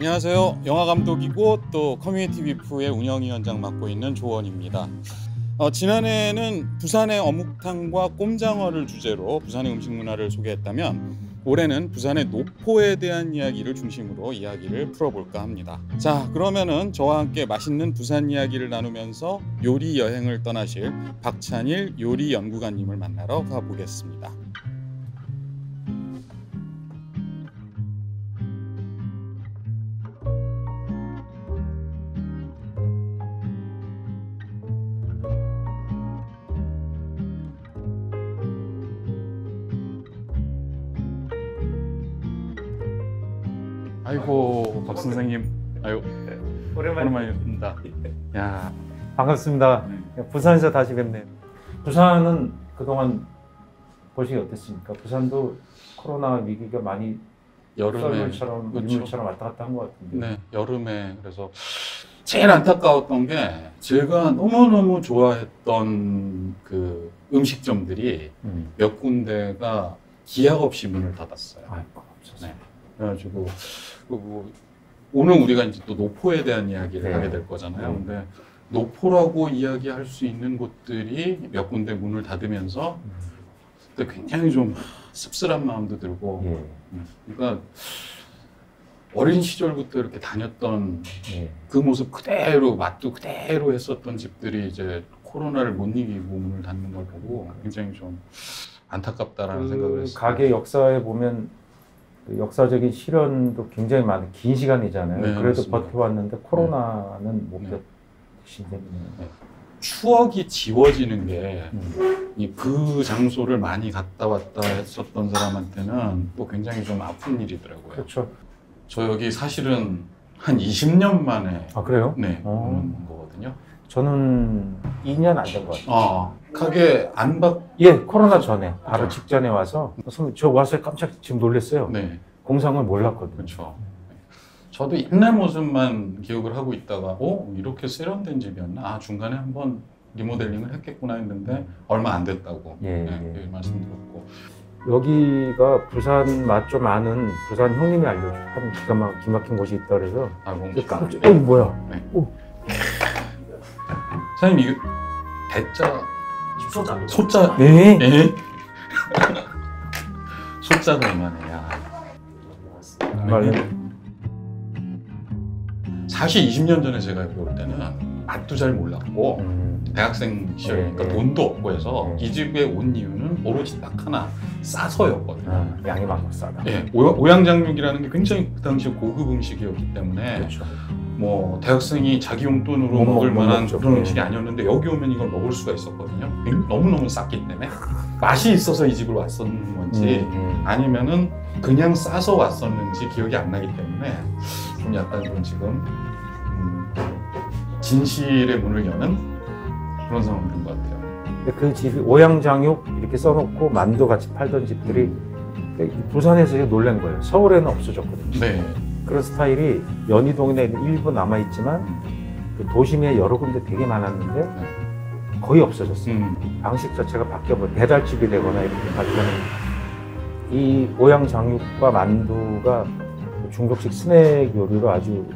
안녕하세요. 영화감독이고 또 커뮤니티 비프의 운영위원장 맡고 있는 조원입니다. 지난해에는 부산의 어묵탕과 꼼장어를 주제로 부산의 음식 문화를 소개했다면 올해는 부산의 노포에 대한 이야기를 중심으로 이야기를 풀어볼까 합니다. 자, 그러면은 저와 함께 맛있는 부산 이야기를 나누면서 요리 여행을 떠나실 박찬일 요리연구가님을 만나러 가보겠습니다. 아이고, 박 선생님, 아유, 오랜만입니다. 야, 반갑습니다. 부산에서 다시 뵙네요. 부산은 그동안 보시기 어땠습니까? 부산도 코로나 위기가 많이 썰물처럼 민물처럼 왔다 갔다 한 것 같은데. 네, 여름에. 그래서 제일 안타까웠던 게 제가 너무너무 좋아했던 그 음식점들이 몇 군데가 기약 없이 문을 닫았어요. 아이고, 없었어요. 네. 그래가지고 오늘 우리가 이제 또 노포에 대한 이야기를 하게 될 거잖아요. 근데 노포라고 이야기할 수 있는 곳들이 몇 군데 문을 닫으면서 그때 굉장히 좀 씁쓸한 마음도 들고, 그러니까 어린 시절부터 이렇게 다녔던 그 모습 그대로, 맛도 그대로 했었던 집들이 이제 코로나를 못 이기고 문을 닫는 걸 보고 굉장히 좀 안타깝다라는 생각을 했어요. 가게 역사에 보면 역사적인 시련도 굉장히 많은 긴 시간이잖아요. 네, 그래도 맞습니다. 버텨왔는데 코로나는 못 버티신 셈이네요. 추억이 지워지는 게 그 장소를 많이 갔다 왔다 했었던 사람한테는 또 굉장히 좀 아픈 일이더라고요. 그렇죠. 저 여기 사실은 한 20년 만에 아, 그래요? 오는 거거든요. 저는 2년 안 된 것 같아요. 가게 안 예, 코로나 전에 바로 직전에 와서 저 와서 깜짝 지금 놀랐어요. 네, 공상을 몰랐거든요. 그렇죠. 저도 옛날 모습만 기억을 하고 있다가 이렇게 세련된 집이었나? 아, 중간에 한번 리모델링을 했겠구나 했는데 얼마 안 됐다고 그 말씀 들었고. 여기가 부산 맛 좀 아는 부산 형님이 알려준 한 기가 막힌 곳이 있다 그래서 깜짝 뭐야? 네. 사장님, 이거 대자 소자 네. 소자가 얼마네요. 사실 20년 전에 제가 여기 올 때는 맛도 잘 몰랐고 대학생 시절이니까 돈도 없고 해서 이 집에 온 이유는 오로지 딱 하나, 싸서였거든요. 양이 많고 싸다. 오양장육이라는 게 굉장히 그 당시 고급 음식이었기 때문에 그렇죠. 뭐 대학생이 자기 용돈으로 먹을 만한 그런 음식이 아니었는데 여기 오면 이걸 먹을 수가 있었거든요. 너무너무 쌌기 때문에 맛이 있어서 이 집으로 왔었는 건지 아니면은 그냥 싸서 왔었는지 기억이 안 나기 때문에 좀 약간 좀 지금 진실의 문을 여는 그런 상황인 것 같아요. 그 집이 오양장육 이렇게 써놓고 만두 같이 팔던 집들이 부산에서 놀란 거예요. 서울에는 없어졌거든요. 네. 그런 스타일이 연희동에는 일부 남아있지만 그 도심에 여러 군데 되게 많았는데 거의 없어졌어요. 방식 자체가 바뀌어버려 배달집이 되거나 이렇게 가지고는 이 오양장육과 만두가 중국식 스낵 요리로 아주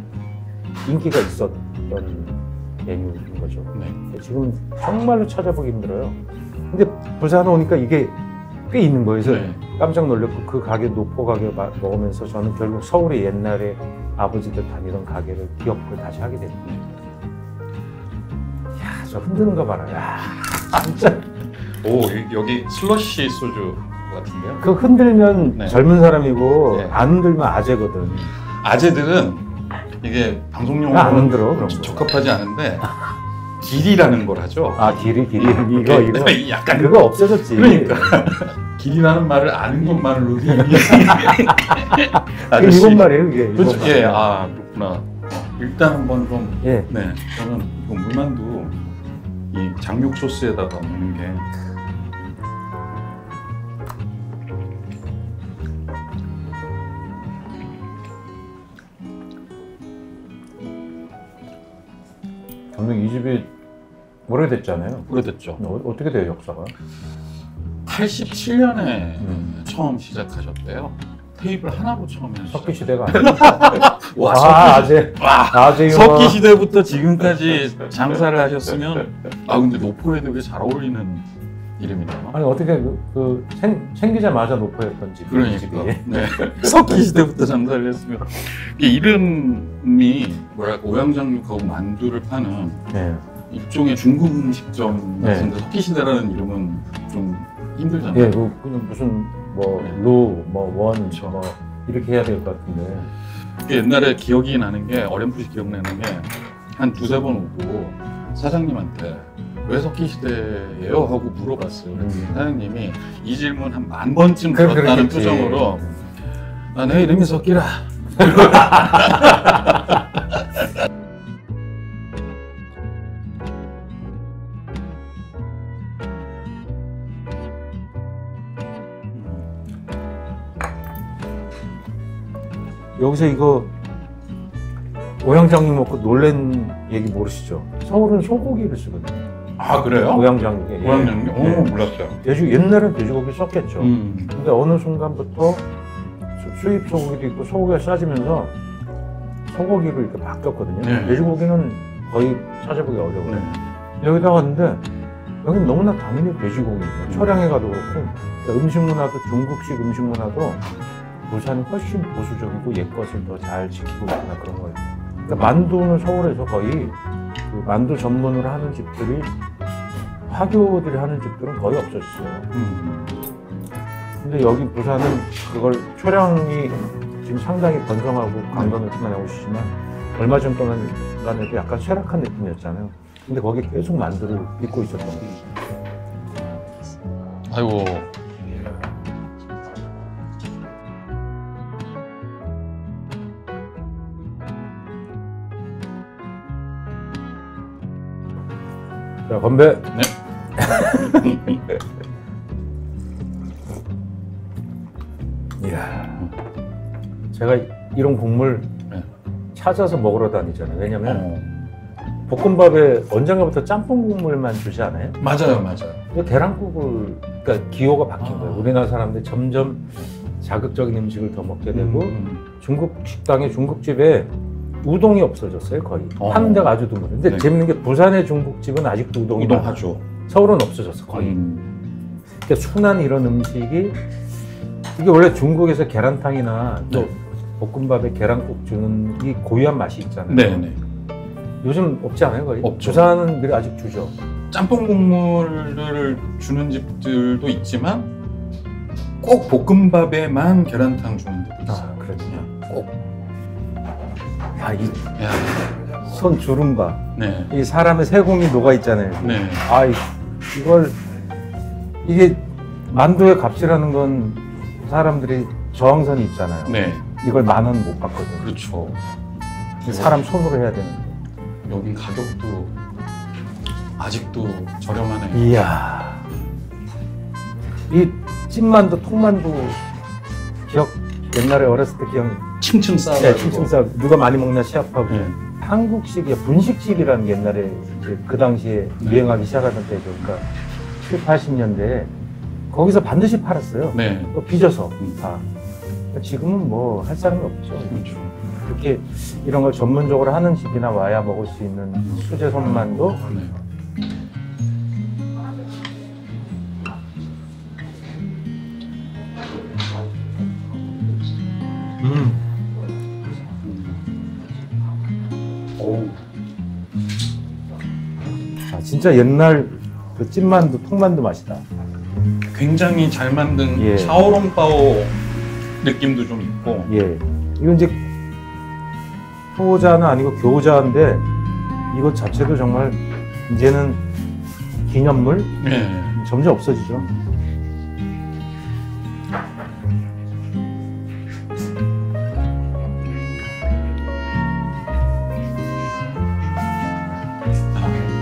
인기가 있었던 메뉴인 거죠. 지금 정말로 찾아보기 힘들어요. 근데 부산 오니까 이게 꽤 있는 거예요. 그래서 깜짝 놀랐고 그 가게 노포 가게 먹으면서 저는 결국 서울의 옛날에 아버지들 다니던 가게를 기억을 다시 하게 됐는데 야, 저 흔드는 거 봐라. 야, 진짜. 여기 슬러시 소주 같은데요? 그 흔들면 젊은 사람이고 안 흔들면 아재거든. 아재들은 이게 방송용으로 안 흔들어, 그런 거. 적합하지 않은데 길이라는 걸 하죠. 길이 이거 약간 그거 없어졌지. 그러니까 길이라는 말을 아는 것만으로도 일본 말이에요, 이게. 그렇죠. 그렇구나. 일단 한번 좀 저는 이거 물만두 이 장육 소스에다가 먹는 게 감독님 이 집이 오래됐잖아요. 오래됐죠. 어떻게 돼요, 역사가? 87년에 처음 시작하셨대요. 테이블 하나로 처음에 석기 시대가 와, 아재 석기 시대부터 지금까지 장사를 하셨으면 근데 노포에 되게 잘 어울리는 이름이네요. 아니 어떻게 생기자마자 노포였던 집. 그러니까 네. 석기 시대부터 장사를 했으면 이게 이름이 뭐랄까 오양장육하고 만두를 파는 네. 일종의 중국 음식점 같은데 네. 석기 시대라는 이름은 좀 힘들잖아요. 예, 그냥 무슨 뭐 루, 뭐 원, 뭐 이렇게 해야 될 것 같은데. 옛날에 기억이 나는 게 어렴풋이 기억나는 게 한 두세 번 오고 사장님한테 왜 석기 시대예요? 하고 물어봤어요. 그랬더니 사장님이 이 질문 한 10,000번쯤 들었다는 표정으로 내 이름이 석기라. 여기서 이거 오양장육 먹고 놀란 얘기 모르시죠? 서울은 소고기를 쓰거든요. 아 그래요? 오양장육에. 오양장육? 예. 몰랐어요. 옛날엔 돼지고기 썼겠죠. 근데 어느 순간부터 수입 소고기도 있고 소고기가 싸지면서 소고기로 이렇게 바뀌었거든요. 네. 돼지고기는 거의 찾아보기 어려워요. 네. 여기다 갔는데 여기는 너무나 당연히 돼지고기예요. 초량에 가도 그렇고 그러니까 음식 문화도 중국식 음식 문화도 부산이 훨씬 보수적이고 옛것을 더 잘 지키고 있구나 그런 거예요. 그러니까 만두는 서울에서 거의 그 만두 전문으로 하는 집들이 화교들이 하는 집들은 거의 없었어요. 근데 여기 부산은 그걸 초량이 지금 상당히 번성하고 관광을 많이 오시지만 얼마 전 동안에도 약간 쇠락한 느낌이었잖아요. 근데 거기에 계속 만두를 빚고 있었던 거예요. 아이고. 자, 건배. 네. 이야. 제가 이런 국물 네. 찾아서 먹으러 다니잖아요. 왜냐면 볶음밥에 언젠가부터 짬뽕 국물만 주지 않아요? 맞아요. 근데 계란국을, 그러니까 기호가 바뀐 거예요. 우리나라 사람들이 점점 자극적인 음식을 더 먹게 되고 중국 식당에 중국집에 우동이 없어졌어요, 거의. 하는 데가 아주 드물어요. 근데 네. 재밌는 게 부산의 중국집은 아직도 우동이 많아요. 우동하죠. 서울은 없어졌어, 거의. 그러니까 순한 이런 음식이 이게 원래 중국에서 계란탕이나 또 네. 볶음밥에 계란국 주는 이 고유한 맛이 있잖아요. 네네. 요즘 없지 않아요, 거의? 없죠. 부산은 늘 아직 주죠. 짬뽕 국물을 주는 집들도 있지만 꼭 볶음밥에만 계란탕 주는 데도 있어요. 그렇군요. 꼭. 아, 이 야. 손 주름봐. 네. 이 사람의 세공이 녹아 있잖아요. 네. 아, 이게 만두의 값이라는 건 사람들이 저항선이 있잖아요. 네. 이걸 10,000원 못 받거든요. 그렇죠. 사람 손으로 해야 되는데. 여긴 가격도 아직도 저렴하네요. 이야. 이 찐만두, 통만두 옛날에 어렸을 때 기억. 층층 쌓아가지고. 네, 층층 쌓아. 누가 많이 먹냐 시합하고. 네. 한국식의 분식집이라는 게 옛날에 이제 그 당시에 유행하기 시작하던 때죠. 그러니까 7, 80년대에 거기서 반드시 팔았어요. 네. 또 빚어서 다. 지금은 뭐 할 사람이 없죠. 그렇죠. 이렇게 이런 걸 전문적으로 하는 집이나 와야 먹을 수 있는 수제 손만두. 네. 오. 아, 진짜 옛날 그 찐만두, 통만두 맛이다. 굉장히 잘 만든 예. 샤오롱바오 느낌도 좀 있고. 예. 이건 이제 효자는 아니고 교자인데 이것 자체도 정말 이제는 기념물? 네. 점점 없어지죠.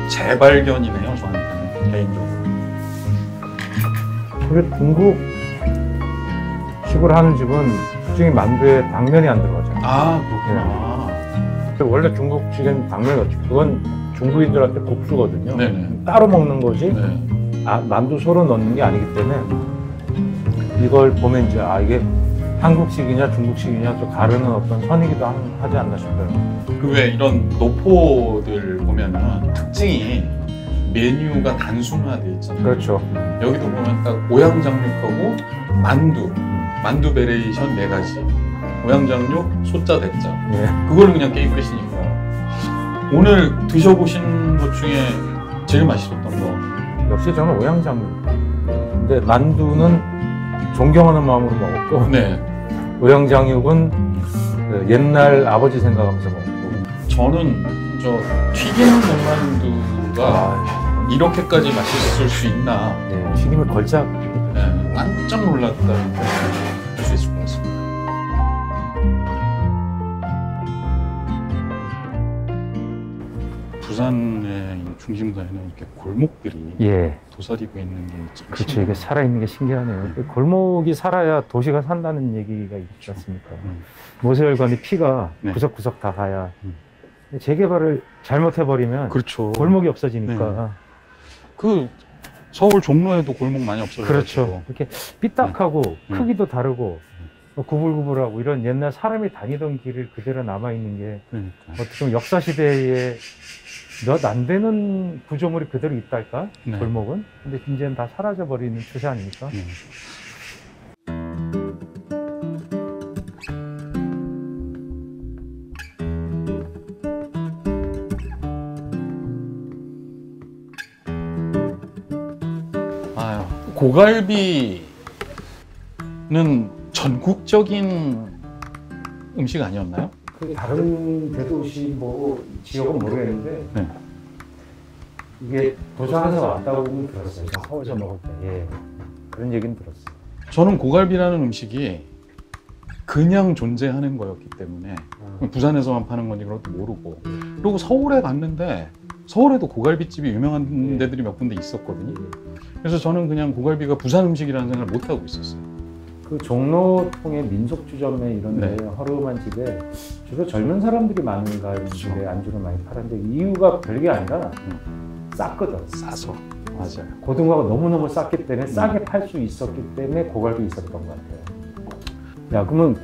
재발견이네요, 저한테는 개인적으로. 그래 중국식으로 하는 집은 솔직히 만두에 당면이 안 들어가잖아요. 아, 그렇구나. 원래 중국식엔 당면이 없지. 그건 중국인들한테 복수거든요. 네네. 따로 먹는 거지. 네. 만두 소로 넣는 게 아니기 때문에 이걸 보면 이제 이게 한국식이냐 중국식이냐 좀 가르는 어떤 선이기도 하지 않나 싶어요. 그 왜 이런 노포들 보면은 특징이 메뉴가 단순화돼 있잖아요. 그렇죠. 여기도 보면 딱 오양장육하고 만두 베레이션 4가지, 오양장육, 소자, 대짜. 예. 그걸로 그냥 게임 끝이니까. 오늘 드셔보신 것 중에 제일 맛있었던 거. 역시 저는 오양장육. 근데 만두는 존경하는 마음으로 먹었고, 네. 오양장육은 그 옛날 아버지 생각하면서 먹었고. 저는 저 튀기는 군만두가 이렇게까지 맛있을 수 있나. 네, 튀김을 걸작. 네, 깜짝 놀랐다는 걸 알 수 있을 것 같습니다. 부산의 중심가에는 이렇게 골목들이 예. 도사리고 있는 게 참 그렇죠. 이게 살아있는 게 신기하네요. 골목이 살아야 도시가 산다는 얘기가 있지 않습니까? 모세혈관이 피가 네. 구석구석 다 가야. 재개발을 잘못해버리면 그렇죠. 골목이 없어지니까. 네. 그 서울 종로에도 골목 많이 없어져가지고. 그렇죠. 이렇게 삐딱하고 네. 크기도 다르고 구불구불하고 이런 옛날 사람이 다니던 길을 그대로 남아있는 게 그러니까. 어떻게 보면 역사시대에 몇 안 되는 구조물이 그대로 있달까? 네. 골목은? 근데 이제는 다 사라져버리는 추세 아닙니까? 아유, 고갈비는 전국적인 음식 아니었나요? 그 다른 대도시 뭐 지역은 모르겠는데 네. 이게 부산에서 왔다고 들었어요. 서울에서 먹을 때. 예. 그런 얘기는 들었어요. 저는 고갈비라는 음식이 그냥 존재하는 거였기 때문에 부산에서만 파는 건지 그런 것도 모르고, 그리고 서울에 갔는데 서울에도 고갈비집이 유명한 데들이 몇 군데 있었거든요. 그래서 저는 그냥 고갈비가 부산 음식이라는 생각을 못 하고 있었어요. 그 종로통의 민속주점에 이런 데 허름한 집에 주로 젊은 사람들이 많은 가는 집에 안주를 많이 팔았는데 이유가 별게 아니라 쌌거든. 싸서. 맞아요. 고등어가 너무너무 쌌기 때문에 싸게 팔 수 있었기 때문에 고갈비 있었던 것 같아요. 야, 그러면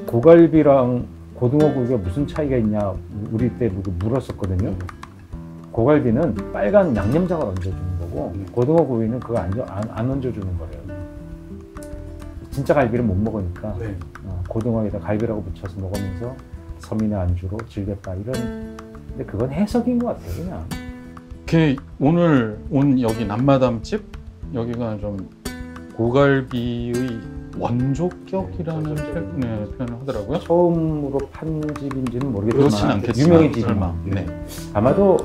고갈비랑 고등어 구이가 무슨 차이가 있냐 우리 때 물었었거든요. 고갈비는 빨간 양념장을 얹어주는 거고 고등어 구이는 그거 안 얹어주는 거래요. 진짜 갈비를 못 먹으니까 고등어에다 갈비라고 붙여서 먹으면서 서민의 안주로 즐겼다 이런. 근데 그건 해석인 것 같아요, 그냥. 오늘 온 여기 남마담집, 여기가 좀 고갈비의 원조격이라는 표현을 하더라고요. 처음으로 판 집인지는 모르겠지만 그렇진 않겠지만 유명해지지만 네. 아마도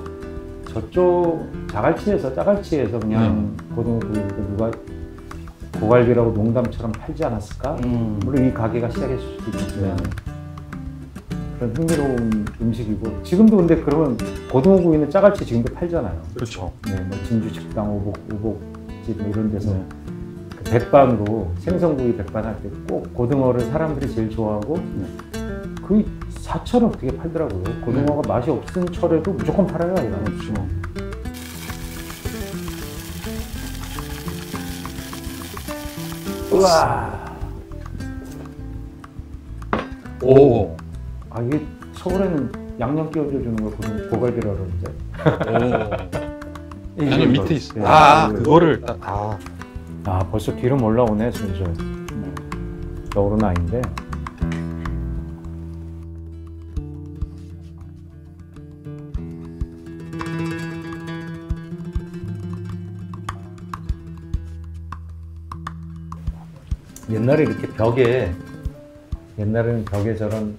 저쪽 짜갈치에서 그냥 고등어 구이를 누가 고갈비라고 농담처럼 팔지 않았을까? 물론 이 가게가 시작했을 수도 있겠지만 그런 흥미로운 음식이고, 지금도 근데 그러면 고등어 구이는 짜갈치 지금도 팔잖아요. 그렇죠. 네, 뭐 진주 식당, 우복집 뭐 이런 데서 그 백반으로 생선구이 백반 할 때 꼭 고등어를 사람들이 제일 좋아하고 그 사철은 어떻게 팔더라고요. 고등어가 맛이 없은 철에도 무조건 팔아요. 이거는. 그렇죠. 우와. 오. 아, 이게 서울에는 양념 끼워줘 주는 걸 고갈비라고 그러는데. 오. 양념 밑에 있어요. 그거를 딱. 벌써 기름 올라오네, 슬슬. 겨울은 아닌데. 옛날에 이렇게 옛날에는 벽에 저런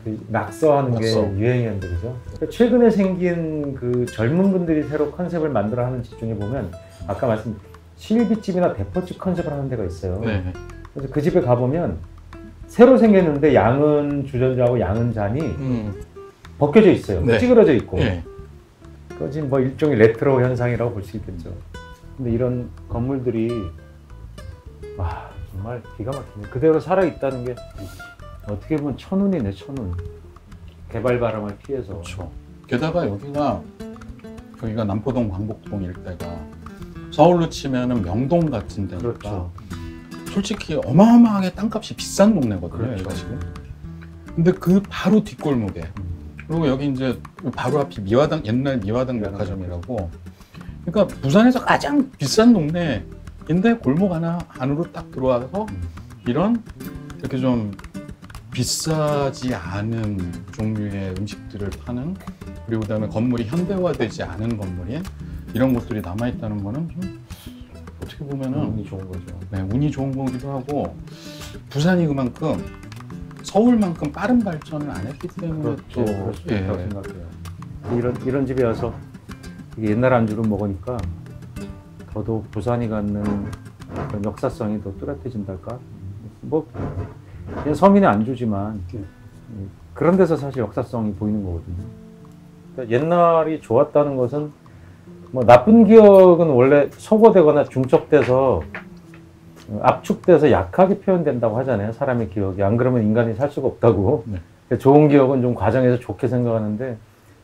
그 낙서하는 게 유행이었는데, 그죠? 그러니까 최근에 생긴 그 젊은 분들이 새로 컨셉을 만들어 하는 집 중에 보면 아까 말씀 실비집이나 대포집 컨셉을 하는 데가 있어요. 네. 그래서 그 집에 가보면 새로 생겼는데 양은 주전자하고 양은 잔이 벗겨져 있어요. 네. 찌그러져 있고. 네. 그것이 뭐 일종의 레트로 현상이라고 볼 수 있겠죠. 근데 이런 건물들이 정말 기가 막히네. 그대로 살아있다는 게 어떻게 보면 천운이네, 천운. 개발 바람을 피해서. 그렇죠. 게다가 여기가 남포동, 광복동 일대가 서울로 치면은 명동 같은 데니까 그렇죠. 솔직히 어마어마하게 땅값이 비싼 동네거든요. 그렇죠. 여기가 지금. 근데 그 바로 뒷골목에 그리고 여기 이제 바로 앞이 미화당 옛날 미화당 백화점이라고. 그러니까 부산에서 가장 비싼 동네인데 골목 하나 안으로 딱 들어와서 이런 이렇게 좀 비싸지 않은 종류의 음식들을 파는 그리고 그다음에 건물이 현대화되지 않은 건물인 이런 곳들이 남아있다는 거는 좀 어떻게 보면은 운이 좋은 거죠. 네, 운이 좋은 거기도 하고 부산이 그만큼 서울만큼 빠른 발전을 안 했기 때문에 또 그럴 수도 예. 있다고 생각해요. 이런 집에 와서 이게 옛날 안주를 먹으니까 더더욱 부산이 갖는 그런 역사성이 더 뚜렷해진달까? 뭐 그냥 서민의 안주지만 그런 데서 사실 역사성이 보이는 거거든요. 그러니까 옛날이 좋았다는 것은 뭐 나쁜 기억은 원래 소거되거나 중첩돼서 압축돼서 약하게 표현된다고 하잖아요. 사람의 기억이. 안 그러면 인간이 살 수가 없다고. 네. 좋은 기억은 좀 과정에서 좋게 생각하는데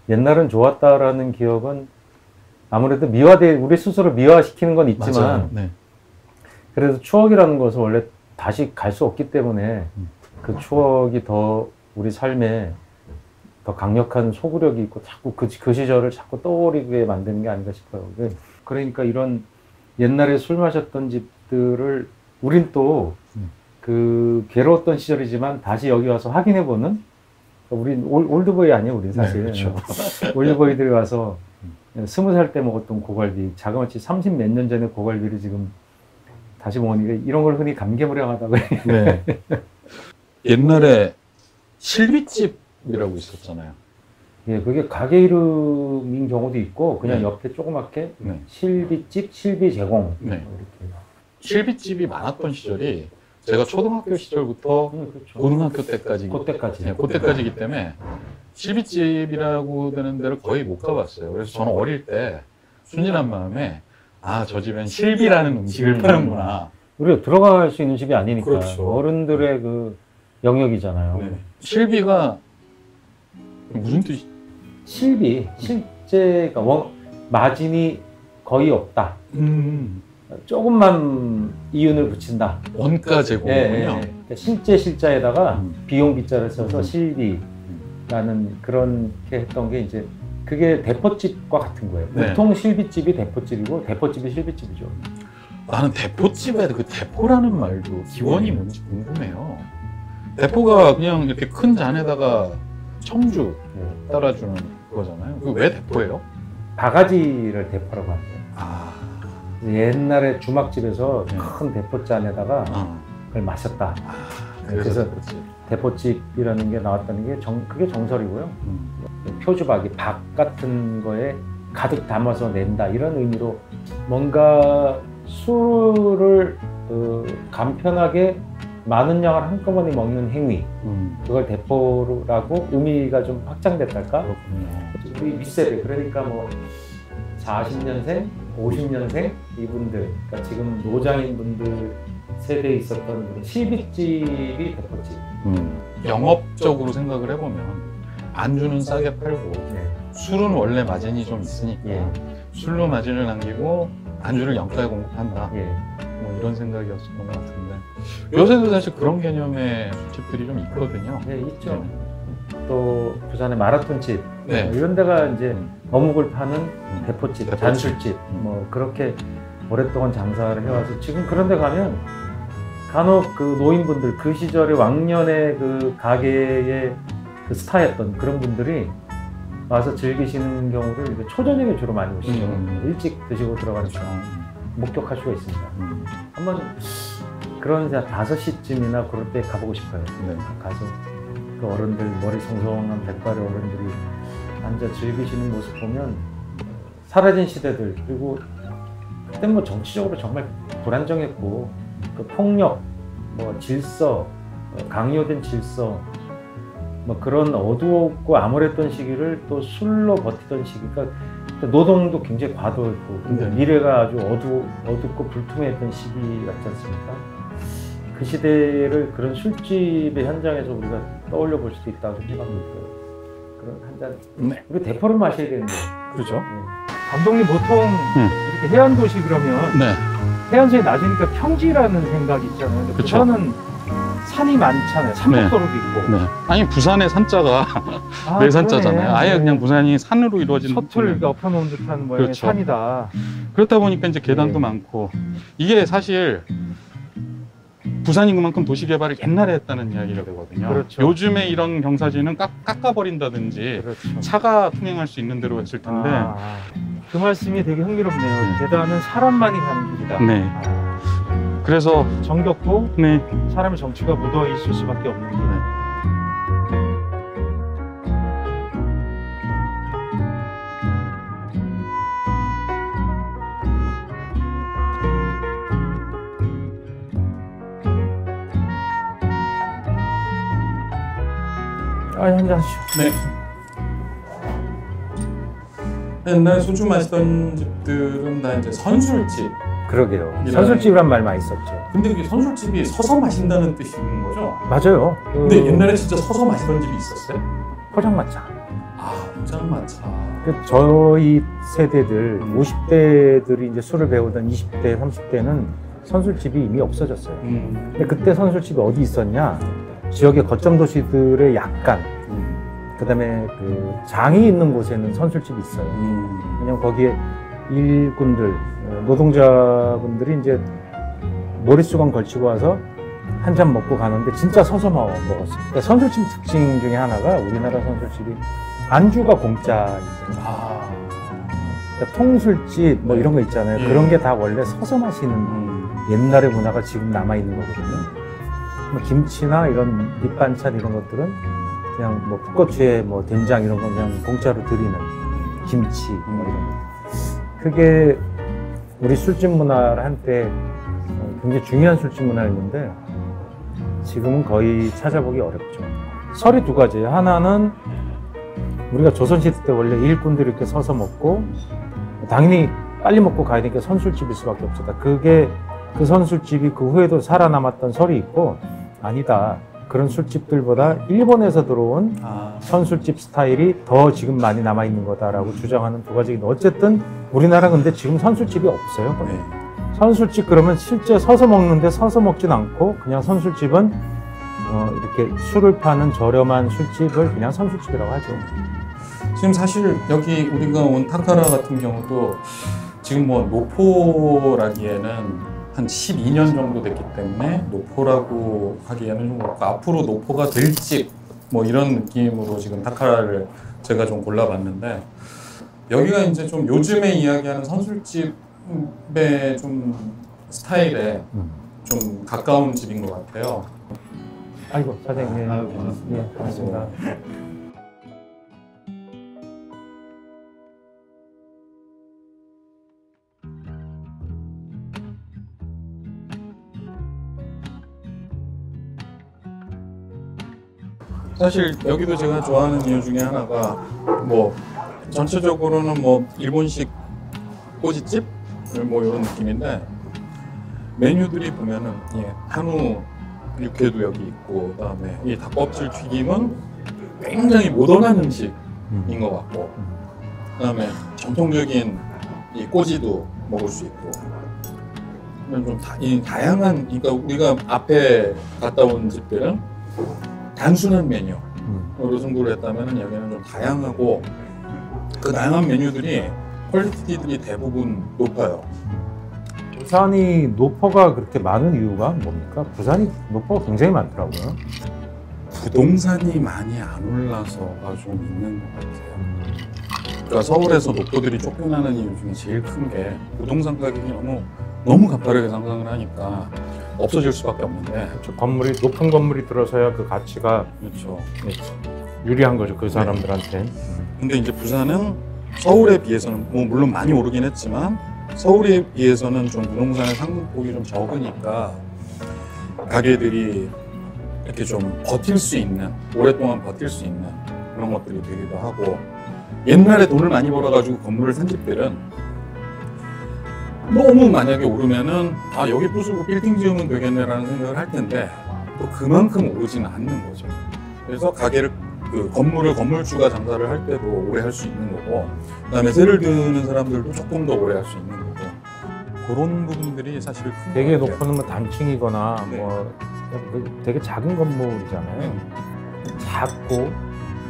옛날은 좋았다라는 기억은 아무래도 우리 스스로 미화시키는 건 있지만 네. 그래도 추억이라는 것은 원래 다시 갈 수 없기 때문에 그 추억이 더 우리 삶에 더 강력한 소구력이 있고 자꾸 그 시절을 자꾸 떠오르게 만드는 게 아닌가 싶어요. 그러니까 이런 옛날에 술 마셨던 집들을 우린 또 그 괴로웠던 시절이지만 다시 여기 와서 확인해보는 우린 올드보이 아니에요, 우린 사실. 네, 그렇죠. 올드보이들이 와서 20살 때 먹었던 고갈비, 자그마치 30 몇 년 전에 고갈비를 지금 다시 먹으니까 이런 걸 흔히 감개무량하다고 해요. 네. 옛날에 실비집이라고 있었잖아요. 예, 그게 가게 이름인 경우도 있고 그냥 네. 옆에 조그맣게 네. 실비집, 실비제공 네. 이렇게. 실비집이 많았던 시절이 제가 초등학교 시절부터 그렇죠. 고등학교 때까지 그때까지. 네, 그때까지이기 때문에 실비집이라고 되는 데를 거의 못 가봤어요. 그래서 저는 어릴 때 순진한 마음에 아, 저 집엔 실비라는 음식을 파는구나. 우리가 들어갈 수 있는 집이 아니니까 그렇죠. 어른들의 그 영역이잖아요. 네. 실비가 무슨 뜻이? 실비, 실제가 마진이 거의 없다. 조금만 이윤을 붙인다. 원가 제공이군요. 그러니까 실제에다가 비용 비자를 써서 실비라는 그렇게 했던 게 이제 그게 대포집과 같은 거예요. 네. 보통 실비집이 대포집이고 대포집이 실비집이죠. 나는 대포집에 그 대포라는 말도 기원이 뭔지 궁금해요. 대포가 그냥 이렇게 큰 잔에다가 청주 따라주는 거잖아요. 그 왜 대포예요? 바가지를 대포라고 합니다. 아, 옛날에 주막집에서 네. 큰 대포잔에다가 그걸 마셨다. 그래서 대포집이라는 게 나왔다는 게 그게 정설이고요. 표주박이 박 같은 거에 가득 담아서 낸다 이런 의미로 뭔가 술을 간편하게 많은 양을 한꺼번에 먹는 행위 그걸 대포라고 의미가 좀 확장됐달까? 그렇군요. 우리 윗세대 그러니까 뭐 40년생, 50년생 이분들 그러니까 지금 노장인 분들 세대에 있었던 실비집이 대포집. 영업적으로 생각을 해보면 안주는 싸게 팔고 술은 원래 마진이 좀 있으니까 술로 마진을 남기고 안주를 영가에 공급한다. 뭐 이런 생각이었던 것 같은데 요새도 사실 그런 개념의 술집들이 좀 있거든요. 네, 있죠. 또 부산의 마라톤집 네. 이런 데가 이제 어묵을 파는 대포집, 잔술집 뭐 그렇게 오랫동안 장사를 해와서 지금 그런 데 가면 간혹 그 노인분들 그 시절의 왕년의 그 가게의 그 스타였던 그런 분들이 와서 즐기시는 경우를 이제 초저녁에 주로 많이 오시죠. 일찍 드시고 들어가는 거 목격할 수가 있습니다. 한번 그런 5시쯤이나 그럴 때 가보고 싶어요. 네. 가서 그 어른들 머리 송송한 백발의 어른들이 앉아 즐기시는 모습 보면 사라진 시대들 그리고 그때 뭐 정치적으로 정말 불안정했고 그 폭력, 뭐 질서, 강요된 질서 뭐 그런 어두웠고 암울했던 시기를 또 술로 버티던 시기 그러니까 노동도 굉장히 과도했고 네. 미래가 아주 어둡고 불투명했던 시기 같지 않습니까? 그 시대를 그런 술집의 현장에서 우리가 떠올려 볼 수도 있다고 생각합니다. 그런 한 잔. 네. 우리 대포를 마셔야 되는데. 그렇죠. 감독님 보통 이렇게 해안도시 그러면 네. 해안선이 낮으니까 평지라는 생각이 있잖아요. 근데 그쵸. 부산은 산이 많잖아요. 산복도로도 있고. 네. 아니 부산의 산자가 아, 내산자잖아요. 그러네. 아예 그냥 부산이 산으로 이루어진 셔틀 느낌을. 이렇게 엎어놓은 듯한 모양의 그렇죠. 산이다. 그렇다 보니까 이제 계단도 네. 많고 이게 사실 부산이 그만큼 도시 개발을 옛날에 했다는 이야기가 되거든요. 그렇죠. 요즘에 이런 경사지는 깎아버린다든지 그렇죠. 차가 통행할 수 있는 대로 했을 텐데 그 말씀이 되게 흥미롭네요. 계단은 사람만이 가는 길이다. 네. 그래서 정겹고 네. 사람의 정치가 묻어 있을 수밖에 없는 길. 한잔 하시죠. 네. 옛날에 소주 마시던 집들은 다 이제 선술집. 그러게요. 선술집이란 말 많이 썼죠. 근데 이게 선술집이 서서 마신다는 뜻인 거죠? 맞아요. 근데 옛날에 진짜 서서 마시던 집이 있었어요? 포장마차. 아, 포장마차. 저희 세대들 50대들이 이제 술을 배우던 20대, 30대는 선술집이 이미 없어졌어요. 근데 그때 선술집이 어디 있었냐? 지역의 거점 도시들의 약간 그다음에 그 장이 있는 곳에는 선술집이 있어요. 왜냐면 거기에 일꾼들, 노동자분들이 이제 머릿수건 걸치고 와서 한 잔 먹고 가는데 진짜 서서 먹었어요. 그러니까 선술집 특징 중에 하나가 우리나라 선술집이 안주가 공짜이거든요. 그러니까 통술집 뭐 이런 거 있잖아요. 그런 게 다 원래 서서 마시는 옛날의 문화가 지금 남아있는 거거든요. 뭐 김치나 이런 밑반찬 이런 것들은 그냥 뭐 풋고추에 뭐 된장 이런 거 그냥 공짜로 드리는 김치 뭐 이런 거. 그게 우리 술집 문화를 한때 굉장히 중요한 술집 문화였는데 지금은 거의 찾아보기 어렵죠. 설이 두 가지예요. 하나는 우리가 조선시대 때 원래 일꾼들이 이렇게 서서 먹고 당연히 빨리 먹고 가야 되니까 선술집일 수밖에 없었다. 그게 그 선술집이 그 후에도 살아남았던 설이 있고 아니다. 그런 술집들보다 일본에서 들어온 선술집 스타일이 더 지금 많이 남아있는 거다라고 주장하는 두 가지인데 어쨌든 우리나라 근데 지금 선술집이 없어요. 네. 선술집 그러면 실제 서서 먹는데 서서 먹진 않고 그냥 선술집은 이렇게 술을 파는 저렴한 술집을 그냥 선술집이라고 하죠. 지금 사실 여기 우리가 온 타카라 같은 경우도 지금 뭐 노포라기에는 한 12년 정도 됐기 때문에 노포라고 하기에는 좀 그렇고 앞으로 노포가 될 집 뭐 이런 느낌으로 지금 타카라를 제가 좀 골라봤는데 여기가 이제 좀 요즘에 이야기하는 선술집의 좀 스타일에 좀 가까운 집인 것 같아요. 아이고 사장님. 아유, 반갑습니다. 예, 반갑습니다. 사실 여기도 제가 좋아하는 이유 중에 하나가 뭐 전체적으로는 뭐 일본식 꼬지집 뭐 이런 느낌인데 메뉴들이 보면은 한우 육회도 여기 있고 그다음에 이 닭껍질 튀김은 굉장히 모던한 음식인 것 같고 그다음에 전통적인 이 꼬지도 먹을 수 있고 좀 다양한 그러니까 우리가 앞에 갔다 온 집들은 단순한 메뉴로 승부를 했다면 여기는 좀 다양하고 그 다양한 메뉴들이 퀄리티들이 대부분 높아요. 부산이 노포가 그렇게 많은 이유가 뭡니까? 부산이 노포가 굉장히 많더라고요. 부동산이 많이 안 올라서가 좀 있는 것 같아요. 그러니까 서울에서 노포들이 쫓겨나는 이유 중에 제일 큰 게 부동산 가격이 너무 가파르게 상승을 하니까 없어질 수밖에 없는데 그렇죠. 높은 건물이 들어서야 그 가치가 그렇죠. 유리한 거죠. 그 사람들한테. 근데 이제 부산은 서울에 비해서는 뭐 물론 많이 오르긴 했지만 서울에 비해서는 좀 부동산의 상승폭이 좀 적으니까 가게들이 이렇게 좀 버틸 수 있는 오랫동안 버틸 수 있는 그런 것들이 되기도 하고 옛날에 돈을 많이 벌어가지고 건물을 산 집들은 너무 만약에 오르면은 여기 부수고 빌딩 지으면 되겠네라는 생각을 할 텐데 또 그만큼 오르지는 않는 거죠. 그래서 가게를 그 건물주가 장사를 할 때도 오래 할 수 있는 거고 그다음에 세를 드는 사람들도 조금 더 오래 할 수 있는 거고 그런 부분들이 사실 큰 되게 것 같아요. 높은 뭐 단층이거나 네. 뭐 되게 작은 건물이잖아요. 네. 작고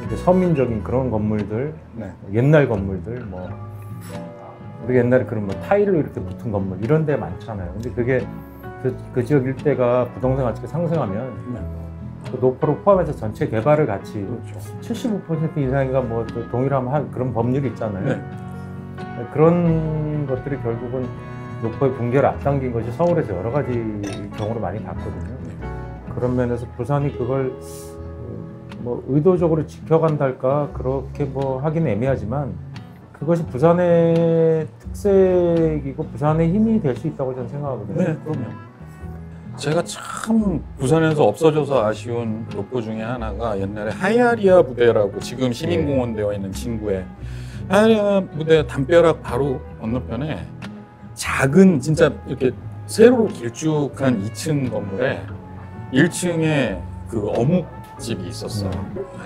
이제 서민적인 그런 건물들, 네. 옛날 건물들, 뭐 우리 옛날에 그런 뭐 타일로 이렇게 붙은 건물 이런 데 많잖아요. 근데 그게 그 지역 일대가 부동산 가치가 상승하면 네. 그 노포를 포함해서 전체 개발을 같이 그렇죠. 75% 이상인가 뭐 또 동일하면 한 그런 법률이 있잖아요. 네. 그런 것들이 결국은 노포의 붕괴를 앞당긴 것이 서울에서 여러 가지 경우로 많이 봤거든요. 그런 면에서 부산이 그걸 뭐 의도적으로 지켜간다 할까 그렇게 뭐 하기는 애매하지만 그것이 부산의 특색이고 부산의 힘이 될 수 있다고 저는 생각하거든요. 네, 그럼요. 제가 참 부산에서 없어져서 아쉬운 노포 중에 하나가 옛날에 하야리아 부대라고 지금 시민공원 되어 있는 진구에 하야리아 부대 담벼락 바로 건너편에 작은 진짜 이렇게 세로로 길쭉한 2층 건물에 1층에 그 어묵집이 있었어요.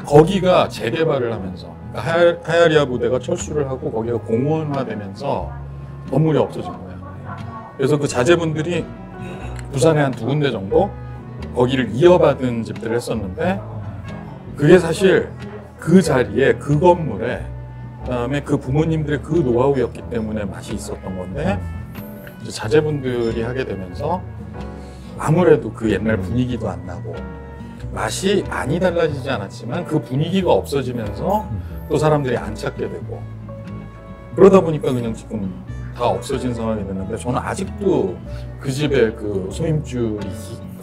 거기가 재개발을 하면서 그러니까 하야리아 부대가 철수를 하고 거기가 공원화되면서 건물이 없어진 거예요. 그래서 그 자제분들이 부산에 한 2군데 정도 거기를 이어받은 집들을 했었는데 그게 사실 그 자리에 그 건물에 그다음에 그 부모님들의 그 노하우였기 때문에 맛이 있었던 건데 이제 자제분들이 하게 되면서 아무래도 그 옛날 분위기도 안 나고 맛이 많이 달라지지 않았지만 그 분위기가 없어지면서 또 사람들이 안 찾게 되고 그러다 보니까 그냥 지금 다 없어진 상황이 됐는데 저는 아직도 그 집에 그 소임줄이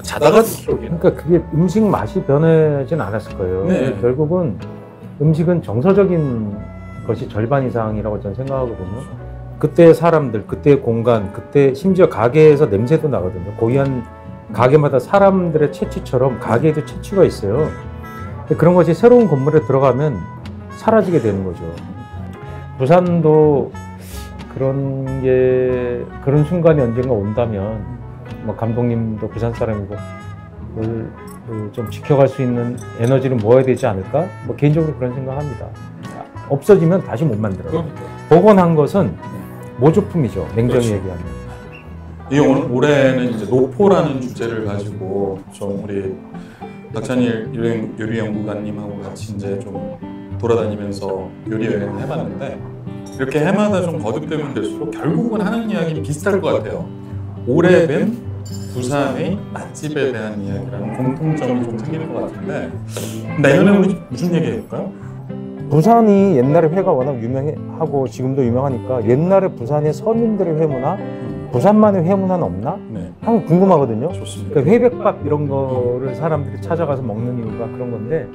자다가도 기억이 나요. 그러니까 그게 음식 맛이 변하진 않았을 거예요. 네. 결국은 음식은 정서적인 것이 절반 이상이라고 저는 생각하거든요. 그때의 사람들, 그때의 공간, 그때 심지어 가게에서 냄새도 나거든요. 고유한 가게마다 사람들의 채취처럼 가게에도 채취가 있어요. 근데 그런 것이 새로운 건물에 들어가면 사라지게 되는 거죠. 부산도 그런 순간이 언젠가 온다면 뭐 감독님도 부산 사람이고 좀 지켜갈 수 있는 에너지를 모아야 되지 않을까? 뭐 개인적으로 그런 생각합니다. 없어지면 다시 못 만들어요. 복원한 것은 모조품이죠. 냉정히 그렇죠. 얘기하면. 이 올해는 이제 노포라는 주제를 가지고 좀 우리 박찬일 요리 연구가님하고 같이 이제 좀 돌아다니면서 요리 여행을 해봤는데 이렇게 해마다 좀 거듭되면 될수록 결국은 하는 이야기는 비슷할 것 같아요. 오래된 부산의 맛집에 대한 이야기라는 공통점이 좀 생기는 것 같은데 내년에 우리 무슨 얘기 해볼까요? 부산이 옛날에 회가 워낙 유명하고 지금도 유명하니까 옛날에 부산의 서민들의 회문화, 부산만의 회문화는 없나? 네, 한번 궁금하거든요. 좋습니다. 그러니까 회백밥 이런 거를 사람들이 찾아가서 먹는 이유가 그런 건데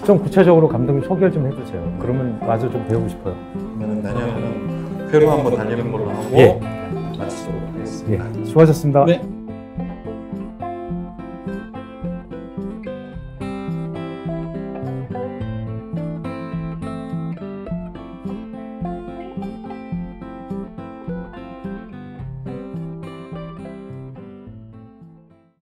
좀 구체적으로 감독님 소개를 좀 해주세요. 그러면 와서 좀 배우고 싶어요. 그러면 내년에는 회로 한번 달리는 걸로 하고 예. 마치도록 하겠습니다. 예, 수고하셨습니다. 네.